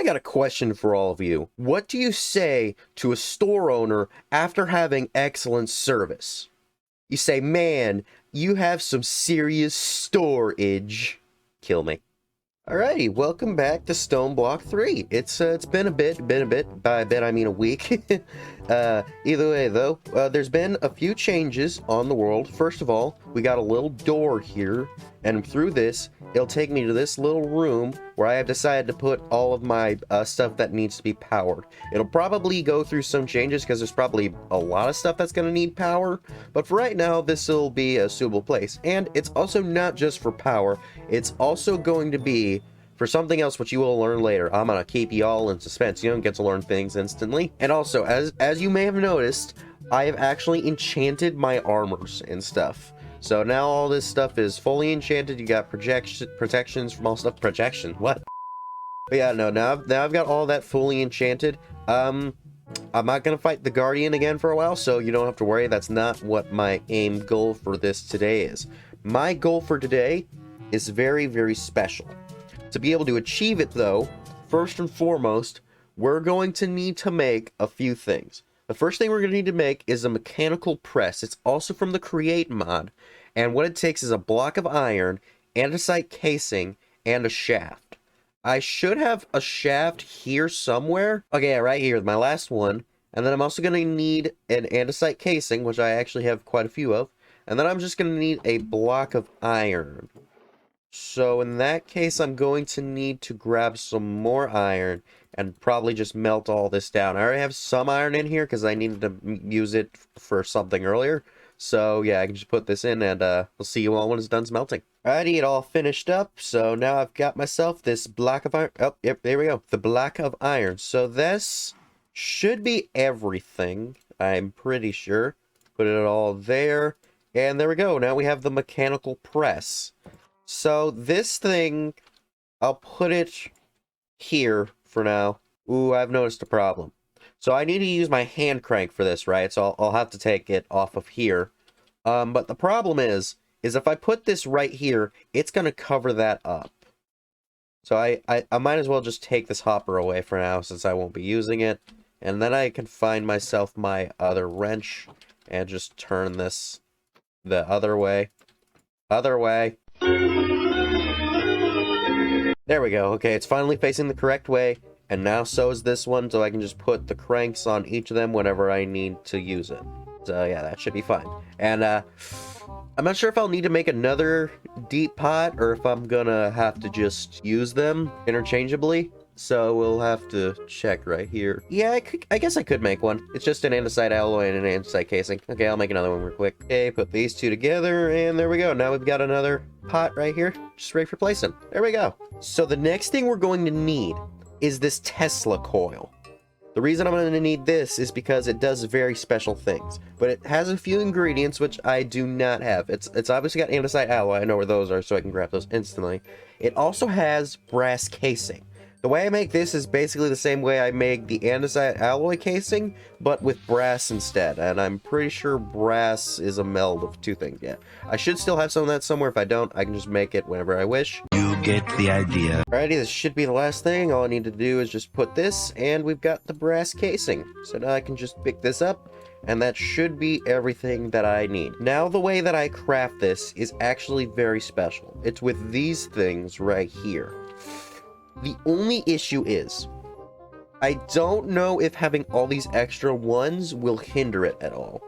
I got a question for all of you. What do you say to a store owner after having excellent service? You say, man, you have some serious storage. Kill me. Alrighty, welcome back to Stoneblock 3. It's been a bit. By a bit, I mean a week. Either way, though, there's been a few changes on the world. First of all, we got a little door here, and through this, it'll take me to this little room where I have decided to put all of my stuff that needs to be powered. It'll probably go through some changes because there's probably a lot of stuff that's going to need power, but for right now, this will be a suitable place. And it's also not just for power, it's also going to be for something else which you will learn later. I'm gonna keep you all in suspense. You don't get to learn things instantly. And also, as you may have noticed, I have actually enchanted my armors and stuff. So now all this stuff is fully enchanted. You got protections from all stuff. Projection, what? But yeah, no, now I've got all that fully enchanted. I'm not gonna fight the Guardian again for a while, so you don't have to worry. That's not what my aim goal for this today is. My goal for today is very, very special. To be able to achieve it, though, first and foremost, we're going to need to make a few things. The first thing we're going to need to make is a mechanical press. It's also from the Create mod, and what it takes is a block of iron, andesite casing, and a shaft. I should have a shaft here somewhere. Okay, right here, my last one. And then I'm also going to need an andesite casing, which I actually have quite a few of. And then I'm just going to need a block of iron. So in that case, I'm going to need to grab some more iron and probably just melt all this down. I already have some iron in here because I needed to use it for something earlier. So yeah, I can just put this in and we'll see you all when it's done smelting. Alrighty, it all finished up. So now I've got myself this block of iron. Oh, yep, there we go. The block of iron. So this should be everything, I'm pretty sure. Put it all there. And there we go. Now we have the mechanical press. So this thing, I'll put it here for now. Ooh, I've noticed a problem. So I need to use my hand crank for this, right? So I'll have to take it off of here. But the problem is if I put this right here, it's going to cover that up. So I might as well just take this hopper away for now since I won't be using it. And then I can find myself my other wrench and just turn this the other way. Other way. There we go. Okay, it's finally facing the correct way, and now so is this one, so I can just put the cranks on each of them whenever I need to use it. So yeah, that should be fine. And I'm not sure if I'll need to make another deep pot or if I'm gonna have to just use them interchangeably. So we'll have to check right here. Yeah, I guess I could make one. It's just an andesite alloy and an andesite casing. Okay, I'll make another one real quick. Okay, put these two together, and there we go. Now we've got another pot right here, just ready for placing. There we go. So the next thing we're going to need is this Tesla coil. The reason I'm going to need this is because it does very special things, but it has a few ingredients which I do not have. It's obviously got andesite alloy. I know where those are, so I can grab those instantly. It also has brass casing. The way I make this is basically the same way I make the andesite alloy casing, but with brass instead. And I'm pretty sure brass is a meld of two things. Yeah, I should still have some of that somewhere. If I don't, I can just make it whenever I wish. You get the idea. Alrighty, this should be the last thing. All I need to do is just put this, and we've got the brass casing. So now I can just pick this up, and that should be everything that I need. Now, the way that I craft this is actually very special. It's with these things right here. The only issue is, I don't know if having all these extra ones will hinder it at all.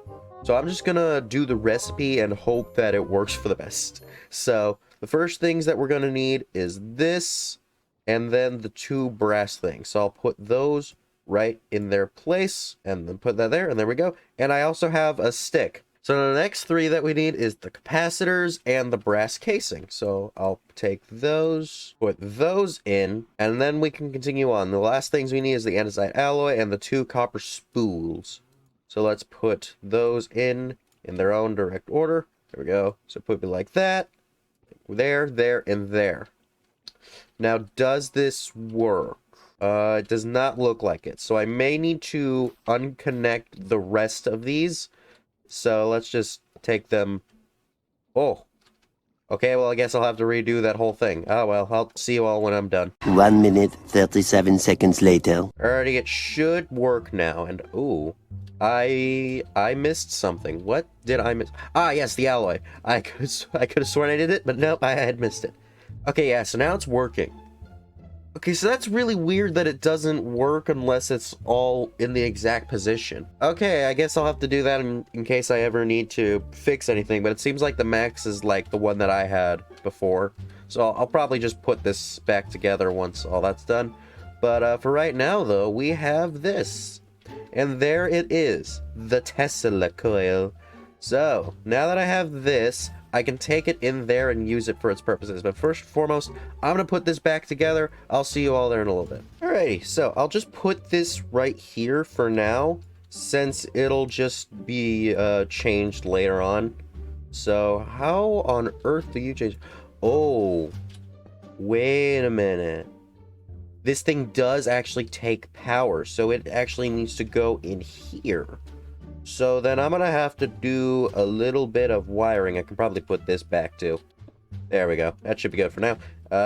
So I'm just gonna do the recipe and hope that it works for the best. So the first things that we're gonna need is this, and then the two brass things. So I'll put those right in their place, and then put that there, and there we go. And I also have a stick. So the next three that we need is the capacitors and the brass casing. So I'll take those, put those in, and then we can continue on. The last things we need is the andesite alloy and the two copper spools. So let's put those in their own direct order. There we go. So put it like that. There, there, and there. Now, does this work? It does not look like it. So I may need to unconnect the rest of these. So let's just take them. Oh, Okay, well, I guess I'll have to redo that whole thing. Oh, well, I'll see you all when I'm done. 1 minute, 37 seconds later. Alrighty, it should work now, and ooh, I missed something. What did I miss? Ah, yes, the alloy. I could have sworn I did it, but nope, I had missed it. Okay, yeah, so now it's working. Okay, so that's really weird that it doesn't work unless it's all in the exact position. Okay, I guess I'll have to do that in case I ever need to fix anything, but it seems like the max is like the one that I had before. So I'll probably just put this back together once all that's done. But for right now, though, we have this. And there it is, the Tesla coil. So, now that I have this, I can take it in there and use it for its purposes. But first and foremost, I'm going to put this back together. I'll see you all there in a little bit. Alrighty, so I'll just put this right here for now, since it'll just be changed later on. So, how on earth do you change? Oh, wait a minute. This thing does actually take power, so it actually needs to go in here. So then I'm gonna have to do a little bit of wiring. I can probably put this back too. There we go. That should be good for now.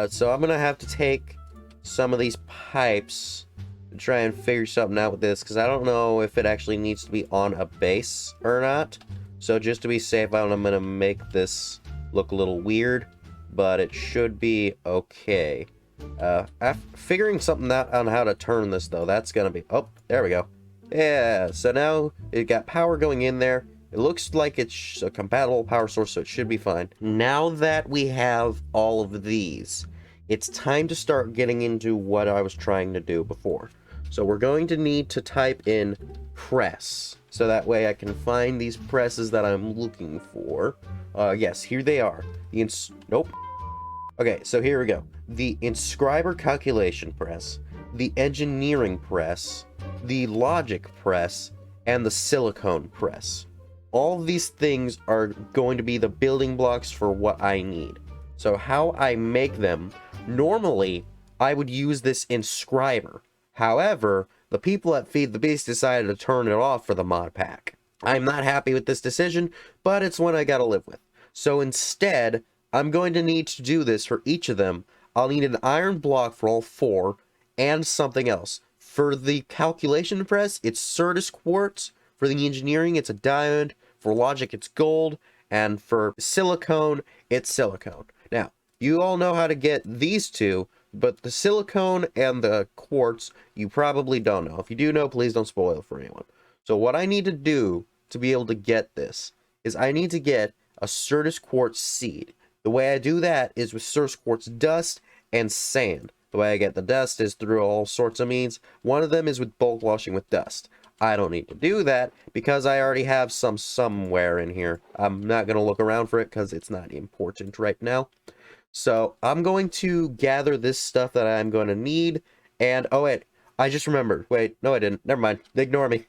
So I'm gonna have to take some of these pipes and try and figure something out with this, because I don't know if it actually needs to be on a base or not. So just to be safe, I'm gonna make this look a little weird, but it should be okay. Figuring something out on how to turn this, though, that's gonna be... Oh, there we go. Yeah, so now it got power going in there. It looks like it's a compatible power source, so it should be fine. Now that we have all of these, it's time to start getting into what I was trying to do before. So we're going to need to type in press, so that way I can find these presses that I'm looking for. Yes, here they are. Nope. Okay, so here we go. The inscriber calculation press, the engineering press, the logic press, and the silicone press. All of these things are going to be the building blocks for what I need. So how I make them, normally I would use this inscriber. However, the people at Feed the Beast decided to turn it off for the mod pack. I'm not happy with this decision, but it's one I gotta live with. So instead, I'm going to need to do this for each of them. I'll need an iron block for all four, and something else. For the calculation press, it's Certus quartz. For the engineering, it's a diamond. For logic, it's gold. And for silicone, it's silicone. Now, you all know how to get these two, but the silicone and the quartz, you probably don't know. If you do know, please don't spoil it for anyone. So what I need to do to be able to get this is I need to get a Certus quartz seed. The way I do that is with Certus quartz dust and sand. The way I get the dust is through all sorts of means. One of them is with bulk washing with dust. I don't need to do that because I already have some somewhere in here. I'm not going to look around for it because it's not important right now. So I'm going to gather this stuff that I'm going to need. And, oh wait, I just remembered. Wait, no I didn't. Never mind. Ignore me.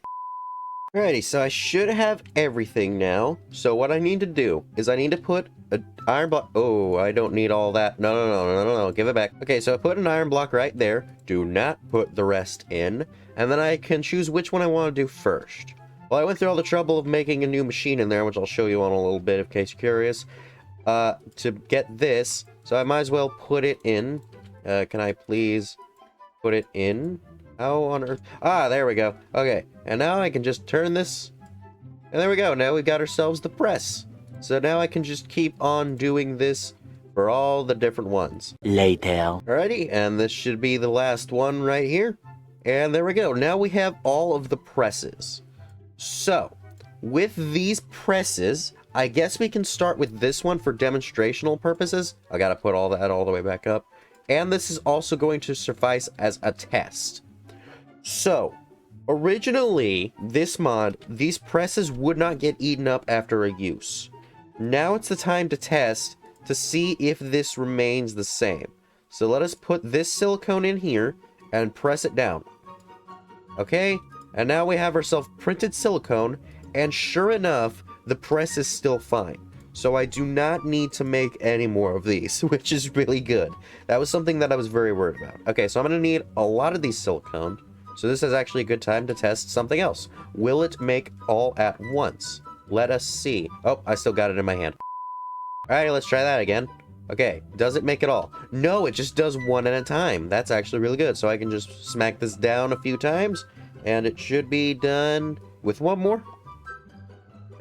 Alrighty, so I should have everything now. So what I need to do is I need to put an iron block. Oh, I don't need all that. No, give it back. Okay, so I put an iron block right there. Do not put the rest in. And then I can choose which one I want to do first. Well, I went through all the trouble of making a new machine in there, which I'll show you on a little bit in case you're curious. To get this, so I might as well put it in. Can I please put it in? How on earth? Ah, there we go. Okay, and now I can just turn this. And there we go. Now we've got ourselves the press. So now I can just keep on doing this for all the different ones. Later. Alrighty, and this should be the last one right here. And there we go. Now we have all of the presses. So, with these presses, I guess we can start with this one for demonstrational purposes. I gotta put all that all the way back up. And this is also going to suffice as a test. So, originally, this mod, these presses would not get eaten up after a use. Now it's the time to test to see if this remains the same. So let us put this silicone in here and press it down. Okay, and now we have ourselves printed silicone, and sure enough, the press is still fine. So I do not need to make any more of these, which is really good. That was something that I was very worried about. Okay, so I'm going to need a lot of these silicone. So this is actually a good time to test something else. Will it make all at once? Let us see. Oh, I still got it in my hand. Alrighty, let's try that again. Okay, does it make it all? No, it just does one at a time. That's actually really good. So I can just smack this down a few times, and it should be done with one more.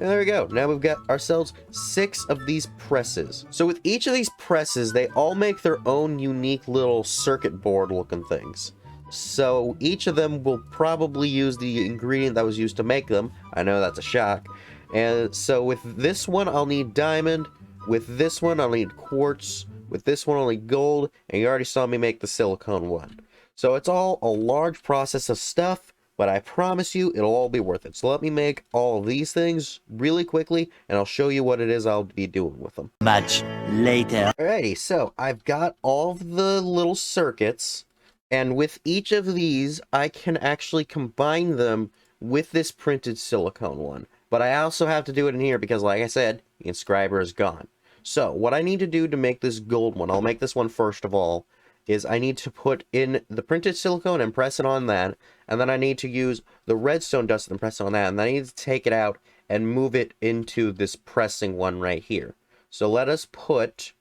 And there we go. Now we've got ourselves 6 of these presses. So with each of these presses, they all make their own unique little circuit board looking things. So each of them will probably use the ingredient that was used to make them. I know that's a shock. And so with this one, I'll need diamond. With this one, I'll need quartz. With this one, I'll need gold. And you already saw me make the silicone one. So it's all a large process of stuff, but I promise you it'll all be worth it. So let me make all of these things really quickly, and I'll show you what it is I'll be doing with them. Much later. Alrighty, so I've got all of the little circuits, and with each of these, I can actually combine them with this printed silicone one. But I also have to do it in here because, like I said, the inscriber is gone. So what I need to do to make this gold one, I'll make this one first of all, is I need to put in the printed silicone and press it on that, and then I need to use the redstone dust and press it on that, and then I need to take it out and move it into this pressing one right here. So let us put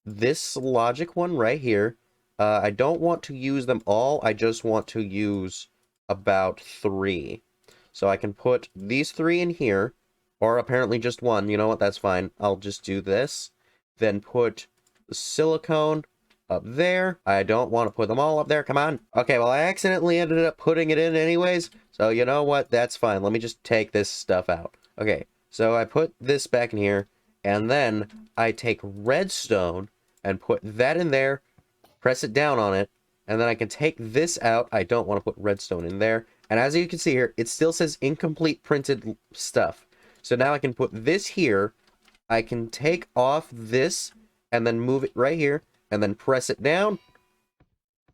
this logic one right here. I don't want to use them all, I just want to use about 3. So I can put these 3 in here, or apparently just 1, you know what, that's fine. I'll just do this, then put the silicone up there. I don't want to put them all up there, come on. Okay, well I accidentally ended up putting it in anyways, so you know what, that's fine. Let me just take this stuff out. Okay, so I put this back in here, and then I take redstone and put that in there, press it down on it, and then I can take this out. I don't want to put redstone in there, and as you can see here, it still says incomplete printed stuff. So now I can put this here, I can take off this, and then move it right here, and then press it down,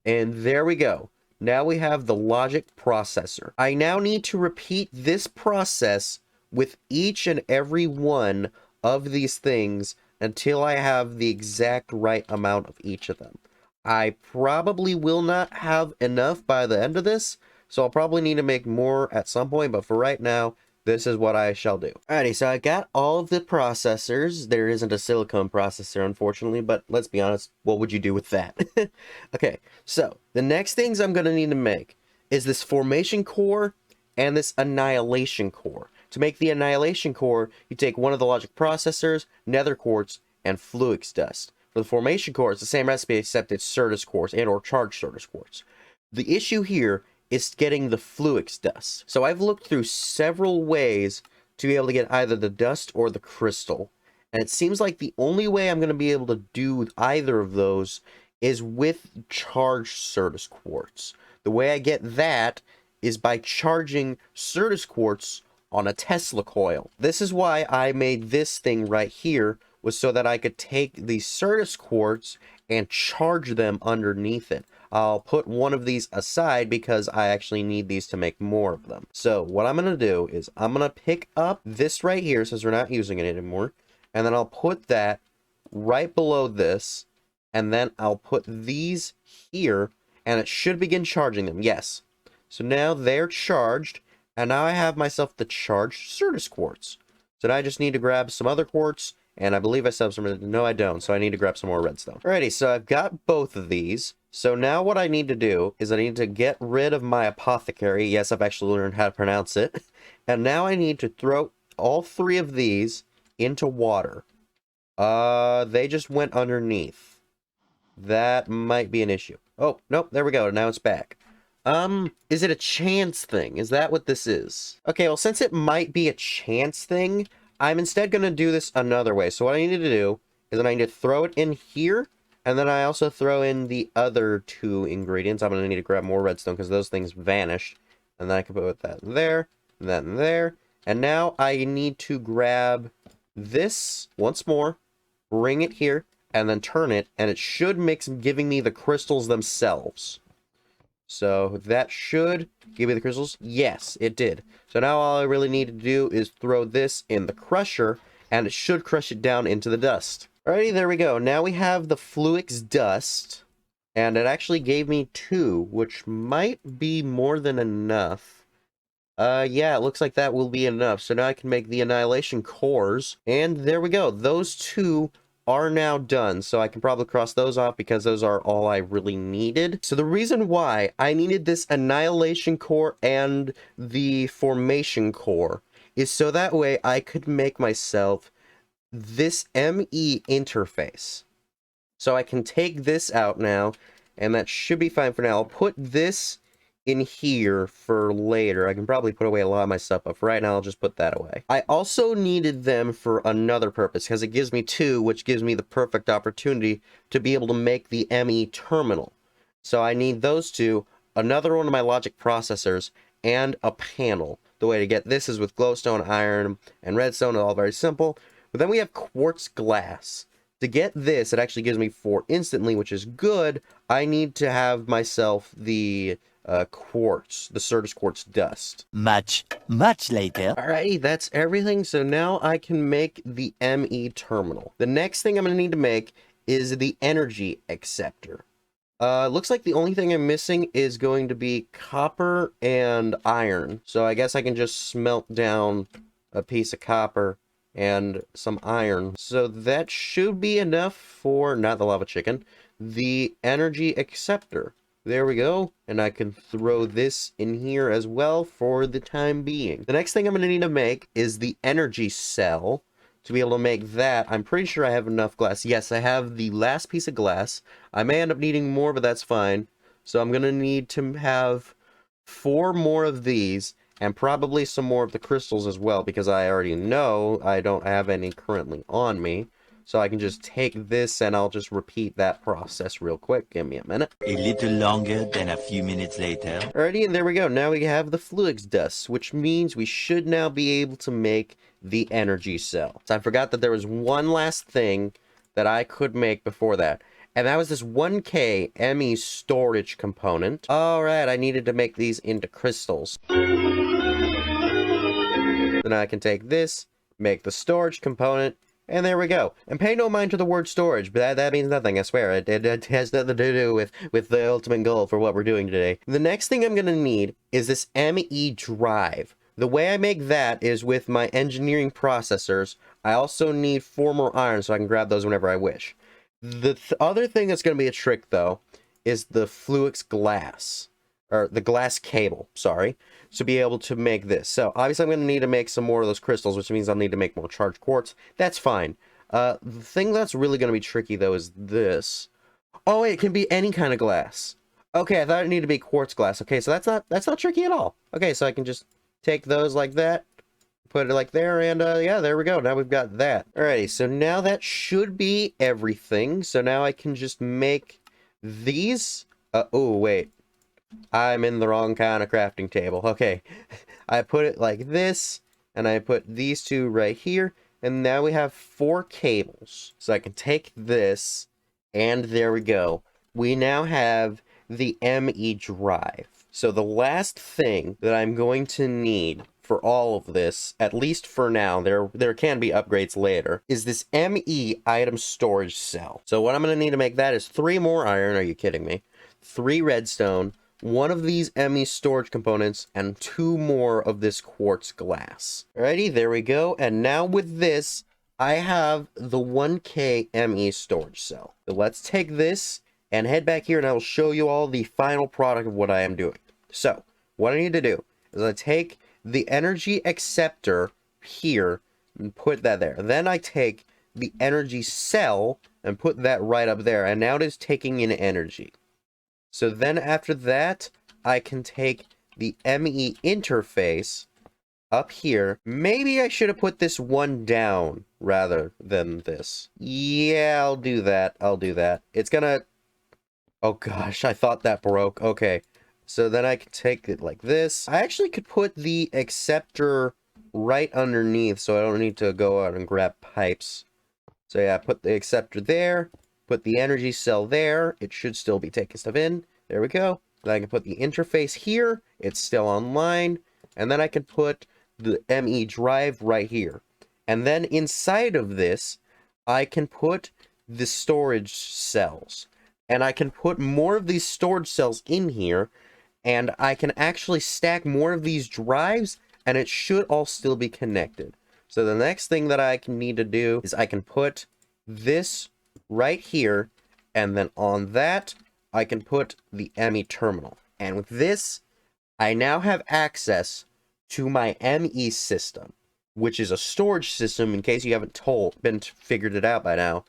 and there we go. Now we have the logic processor. I now need to repeat this process with each and every one of these things until I have the exact right amount of each of them. I probably will not have enough by the end of this, so I'll probably need to make more at some point, but for right now, this is what I shall do. Alrighty, so I got all of the processors. There isn't a silicone processor, unfortunately, but let's be honest, what would you do with that? Okay, so the next things I'm going to need to make is this formation core and this annihilation core. To make the annihilation core, you take one of the logic processors, nether quartz, and fluix dust. For the formation core, it's the same recipe except it's Certus quartz and or charged Certus quartz. The issue here is getting the fluix dust. So I've looked through several ways to be able to get either the dust or the crystal. And it seems like the only way I'm going to be able to do either of those is with charged Certus quartz. The way I get that is by charging Certus quartz on a Tesla coil. This is why I made this thing right here, was so that I could take the Certus quartz and charge them underneath it. I'll put one of these aside because I actually need these to make more of them. So what I'm going to do is I'm going to pick up this right here since we're not using it anymore. And then I'll put that right below this. And then I'll put these here and it should begin charging them. Yes. So now they're charged. And now I have myself the charged Certus quartz. So now I just need to grab some other quartz. And I believe I still have some. No, I don't. So I need to grab some more redstone. Alrighty, so I've got both of these. So now what I need to do is I need to get rid of my apothecary. Yes, I've actually learned how to pronounce it. And now I need to throw all 3 of these into water. They just went underneath. That might be an issue. Oh, nope, there we go. Now it's back. Is it a chance thing? Is that what this is? Okay, well, since it might be a chance thing, I'm instead going to do this another way. So what I need to do is I need to throw it in here, and then I also throw in the other 2 ingredients. I'm going to need to grab more redstone because those things vanished. And then I can put that there, and that there. And now I need to grab this once more, bring it here, and then turn it, and it should mix, giving me the crystals themselves. So that should give me the crystals. Yes, it did. So now all I really need to do is throw this in the crusher, and it should crush it down into the dust. Alrighty, there we go. Now we have the fluix dust, and it actually gave me 2, which might be more than enough. Yeah, it looks like that will be enough. So now I can make the annihilation cores, and there we go. Those 2 are now done, so I can probably cross those off because those are all I really needed. So the reason why I needed this annihilation core and the formation core is so that way I could make myself this ME interface. So I can take this out now, and that should be fine for now. I'll put this in here for later. I can probably put away a lot of my stuff, but for right now, I'll just put that away. I also needed them for another purpose, because it gives me two, which gives me the perfect opportunity to be able to make the ME terminal. So I need those two, another one of my logic processors, and a panel. The way to get this is with glowstone, iron, and redstone, all very simple. But then we have quartz glass. To get this, it actually gives me 4 instantly, which is good. I need to have myself the quartz, the Certus quartz dust. Much later. Alrighty, that's everything. So now I can make the ME terminal. The next thing I'm going to need to make is the energy acceptor. Looks like the only thing I'm missing is going to be copper and iron. So I guess I can just smelt down a piece of copper and some iron. So that should be enough for, not the lava chicken, the energy acceptor. There we go. And I can throw this in here as well for the time being. The next thing I'm going to need to make is the energy cell. To be able to make that, I'm pretty sure I have enough glass. Yes, I have the last piece of glass. I may end up needing more, but that's fine. So I'm going to need to have 4 more of these, and probably some more of the crystals as well, because I already know I don't have any currently on me. So I can just take this and I'll just repeat that process real quick. Give me a minute. A little longer than a few minutes later. Alrighty, and there we go. Now we have the fluix dust, which means we should now be able to make the energy cell. So I forgot that there was one last thing that I could make before that. And that was this 1K ME storage component. Alright, I needed to make these into crystals. Then I can take this, make the storage component, and there we go. And pay no mind to the word storage, but that means nothing, I swear. It has nothing to do with the ultimate goal for what we're doing today. The next thing I'm going to need is this ME drive. The way I make that is with my engineering processors. I also need 4 more iron so I can grab those whenever I wish. The other thing that's going to be a trick, though, is the fluix glass. Or the glass cable, sorry, to be able to make this. So obviously I'm going to need to make some more of those crystals, which means I'll need to make more charged quartz. That's fine. The thing that's really going to be tricky, though, is this. Oh, it can be any kind of glass. Okay, I thought it needed to be quartz glass. Okay, so that's not tricky at all. Okay, so I can just take those like that, put it like there, and yeah, there we go. Now we've got that. Alrighty, so now that should be everything. So now I can just make these. Oh, wait. I'm in the wrong kind of crafting table. Okay, I put it like this, and I put these two right here, and now we have 4 cables. So I can take this, and there we go. We now have the ME drive. So the last thing that I'm going to need for all of this, at least for now, there can be upgrades later, is this ME item storage cell. So what I'm going to need to make that is 3 more iron. Are you kidding me? 3 redstone, 1 of these ME storage components, and 2 more of this quartz glass. Alrighty, there we go. And now with this, I have the 1K ME storage cell. So let's take this and head back here, and I will show you all the final product of what I am doing. So what I need to do is I take the energy acceptor here and put that there. Then I take the energy cell and put that right up there, and now it is taking in energy. So then after that, I can take the ME interface up here. Maybe I should have put this one down rather than this. Yeah, I'll do that. I'll do that. It's gonna... Oh gosh, I thought that broke. Okay. So then I can take it like this. I actually could put the acceptor right underneath so I don't need to go out and grab pipes. So yeah, put the acceptor there. Put the energy cell there. It should still be taking stuff in. There we go. Then I can put the interface here. It's still online. And then I can put the ME drive right here. And then inside of this, I can put the storage cells. And I can put more of these storage cells in here. And I can actually stack more of these drives. And it should all still be connected. So the next thing that I need to do is I can put this right here, and then on that, I can put the ME terminal. And with this, I now have access to my ME system, which is a storage system in case you haven't figured it out by now.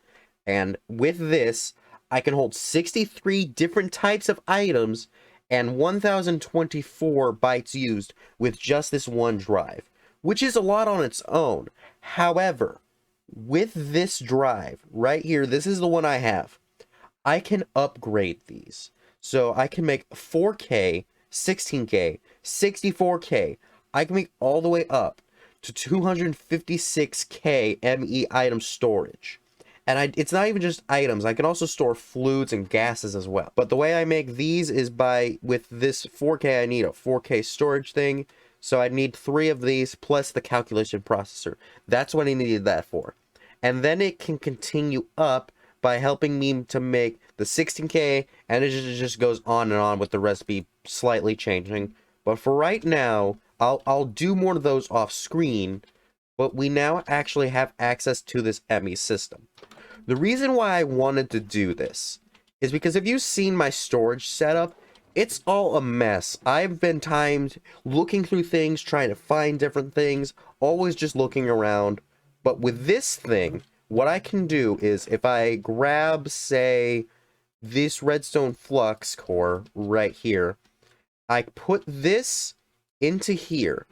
And with this, I can hold 63 different types of items and 1024 bytes used with just this one drive, which is a lot on its own. However, with this drive right here, this is the one I have, I can upgrade these. So I can make 4K, 16K, 64K. I can make all the way up to 256K ME item storage. And it's not even just items. I can also store fluids and gases as well. But the way I make these is with this 4K, I need a 4K storage thing. So I need 3 of these plus the calculation processor. That's what I needed that for. And then it can continue up by helping me to make the 16K, and it just goes on and on with the recipe slightly changing. But for right now, I'll do more of those off screen, but we now actually have access to this ME system. The reason why I wanted to do this is because if you've seen my storage setup, it's all a mess. I've been timed looking through things, trying to find different things, always just looking around. But with this thing, what I can do is if I grab, say, this redstone flux core right here, I put this into here.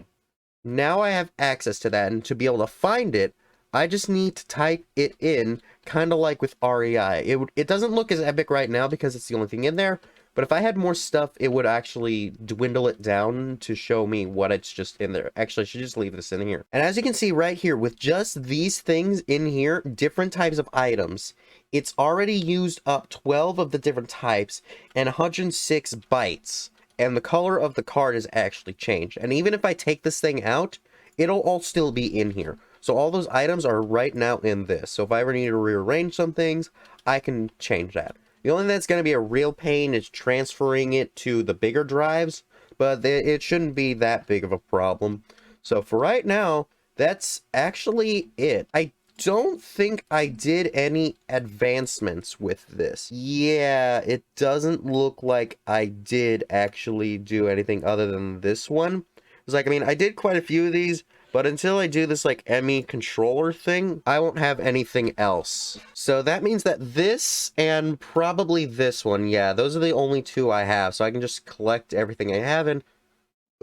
Now I have access to that, and to be able to find it, I just need to type it in, kind of like with REI. It doesn't look as epic right now because it's the only thing in there, but if I had more stuff, it would actually dwindle it down to show me what it's just in there. Actually, I should just leave this in here. And as you can see right here, with just these things in here, different types of items, it's already used up 12 of the different types and 106 bytes. And the color of the card is actually changed. And even if I take this thing out, it'll all still be in here. So all those items are right now in this. So if I ever need to rearrange some things, I can change that. The only thing that's going to be a real pain is transferring it to the bigger drives, but it shouldn't be that big of a problem. So for right now, that's actually it. I don't think I did any advancements with this. Yeah, it doesn't look like I did actually do anything other than this one. It's like, I mean, I did quite a few of these, but until I do this, like, ME controller thing, I won't have anything else. So that means that this and probably this one, yeah, those are the only 2 I have. So I can just collect everything I have and...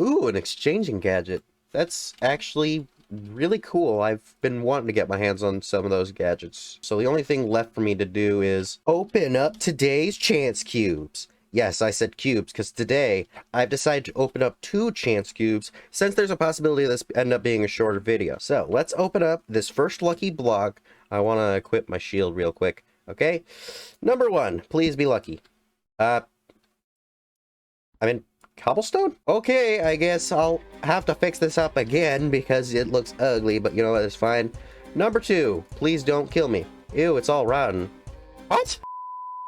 Ooh, an exchanging gadget. That's actually really cool. I've been wanting to get my hands on some of those gadgets. So the only thing left for me to do is open up today's chance cubes. Yes, I said cubes, because today I've decided to open up 2 chance cubes, since there's a possibility of this end up being a shorter video. So let's open up this first lucky block. I want to equip my shield real quick. Okay, number 1, please be lucky. I'm in cobblestone? Okay, I guess I'll have to fix this up again because it looks ugly, but you know what, it's fine. Number 2, please don't kill me. Ew, it's all rotten. What?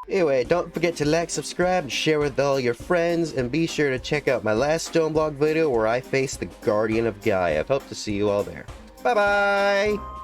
Anyway, don't forget to like, subscribe, and share with all your friends, and be sure to check out my last stoneblock video where I face the Guardian of Gaia. I hope to see you all there. Bye-bye!